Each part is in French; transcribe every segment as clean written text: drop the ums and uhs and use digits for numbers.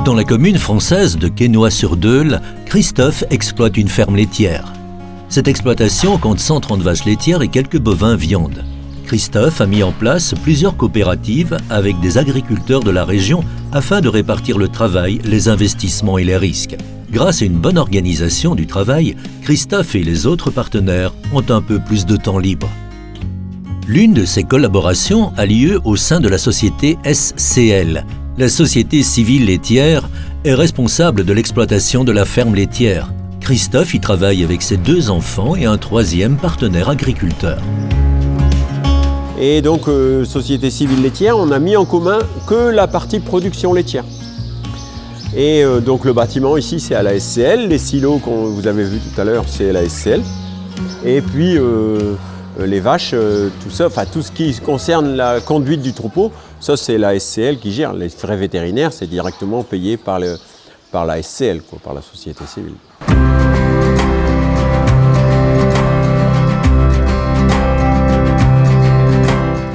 Dans la commune française de Quesnoy-sur-Deûle, Christophe exploite une ferme laitière. Cette exploitation compte 130 vaches laitières et quelques bovins viande. Christophe a mis en place plusieurs coopératives avec des agriculteurs de la région afin de répartir le travail, les investissements et les risques. Grâce à une bonne organisation du travail, Christophe et les autres partenaires ont un peu plus de temps libre. L'une de ces collaborations a lieu au sein de la société SCL. La société civile laitière est responsable de l'exploitation de la ferme laitière. Christophe y travaille avec ses 2 enfants et un 3e partenaire agriculteur. Et donc, société civile laitière, on a mis en commun que la partie production laitière. Et donc le bâtiment ici, c'est à la SCL. Les silos que vous avez vus tout à l'heure, c'est à la SCL. Et puis les vaches, tout ça, enfin tout ce qui concerne la conduite du troupeau, ça c'est la SCL qui gère. Les frais vétérinaires, c'est directement payé par la SCL, quoi, par la société civile.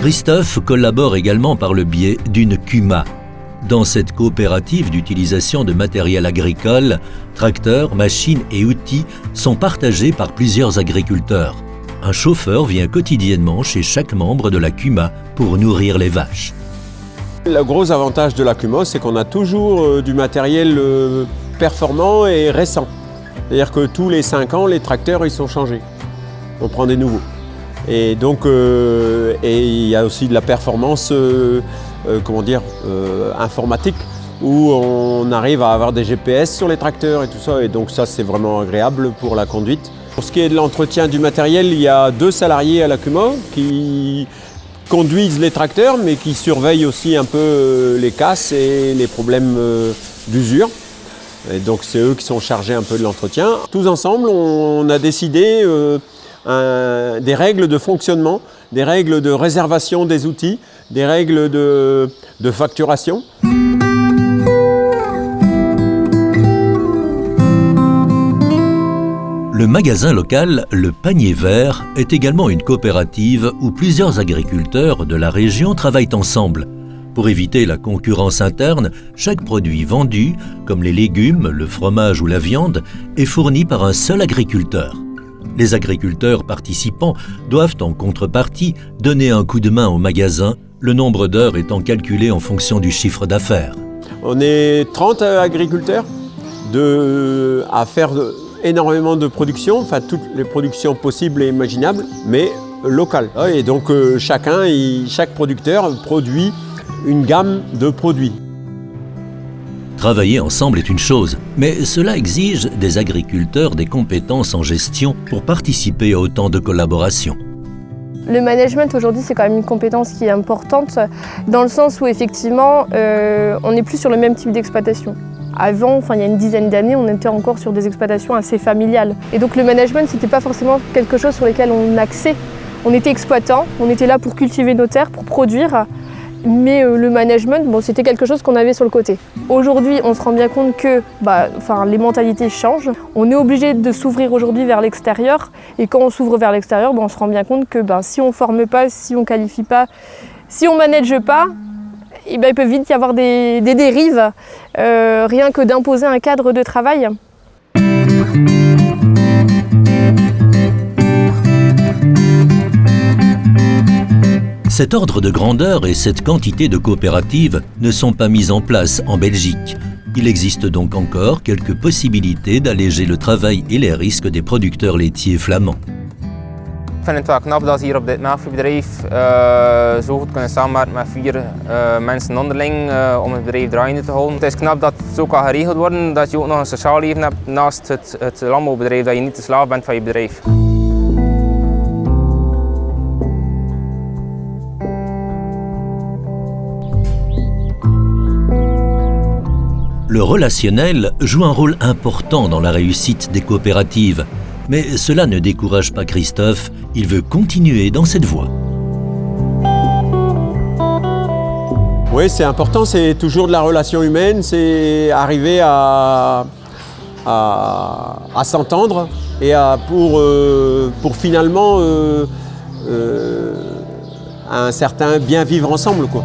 Christophe collabore également par le biais d'une CUMA. Dans cette coopérative d'utilisation de matériel agricole, tracteurs, machines et outils sont partagés par plusieurs agriculteurs. Un chauffeur vient quotidiennement chez chaque membre de la CUMA pour nourrir les vaches. Le gros avantage de la CUMA, c'est qu'on a toujours du matériel performant et récent. C'est-à-dire que tous les 5 ans, les tracteurs ils sont changés. On prend des nouveaux. Et donc, il y a aussi de la performance informatique où on arrive à avoir des GPS sur les tracteurs et tout ça. Et donc ça, c'est vraiment agréable pour la conduite. Pour ce qui est de l'entretien du matériel, il y a 2 salariés à la CUMA qui conduisent les tracteurs, mais qui surveillent aussi un peu les casses et les problèmes d'usure. Et donc c'est eux qui sont chargés un peu de l'entretien. Tous ensemble, on a décidé des règles de fonctionnement, des règles de réservation des outils, des règles de facturation. Le magasin local Le Panier Vert est également une coopérative où plusieurs agriculteurs de la région travaillent ensemble. Pour éviter la concurrence interne, chaque produit vendu, comme les légumes, le fromage ou la viande, est fourni par un seul agriculteur. Les agriculteurs participants doivent en contrepartie donner un coup de main au magasin, le nombre d'heures étant calculé en fonction du chiffre d'affaires. On est 30 agriculteurs à faire énormément de production, enfin toutes les productions possibles et imaginables, mais locales. Et donc chaque producteur produit une gamme de produits. Travailler ensemble est une chose, mais cela exige des agriculteurs des compétences en gestion pour participer à autant de collaborations. Le management aujourd'hui, c'est quand même une compétence qui est importante dans le sens où effectivement, on n'est plus sur le même type d'exploitation. Avant, il y a une dizaine d'années, on était encore sur des exploitations assez familiales. Et donc le management, c'était pas forcément quelque chose sur lequel on axait. On était exploitant, on était là pour cultiver nos terres, pour produire. Mais le management, c'était quelque chose qu'on avait sur le côté. Aujourd'hui, on se rend bien compte que les mentalités changent. On est obligé de s'ouvrir aujourd'hui vers l'extérieur. Et quand on s'ouvre vers l'extérieur, on se rend bien compte que si on ne forme pas, si on ne qualifie pas, si on ne manage pas, il peut vite y avoir des dérives, rien que d'imposer un cadre de travail. Cet ordre de grandeur et cette quantité de coopératives ne sont pas mises en place en Belgique. Il existe donc encore quelques possibilités d'alléger le travail et les risques des producteurs laitiers flamands. Ik vind het wel knap dat ze hier op dit melkveebedrijf zo goed kunnen samenwerken met 4 mensen onderling om het bedrijf draaiende te houden. Het is knap dat het zo kan geregeld worden, dat je ook nog een sociaal leven hebt naast het landbouwbedrijf, dat je niet de slaaf bent van je bedrijf. Le relationnel joue un rôle important dans la réussite des coopératives. Mais cela ne décourage pas Christophe, il veut continuer dans cette voie. Oui, c'est important, c'est toujours de la relation humaine, c'est arriver à s'entendre et pour finalement un certain bien vivre ensemble, quoi.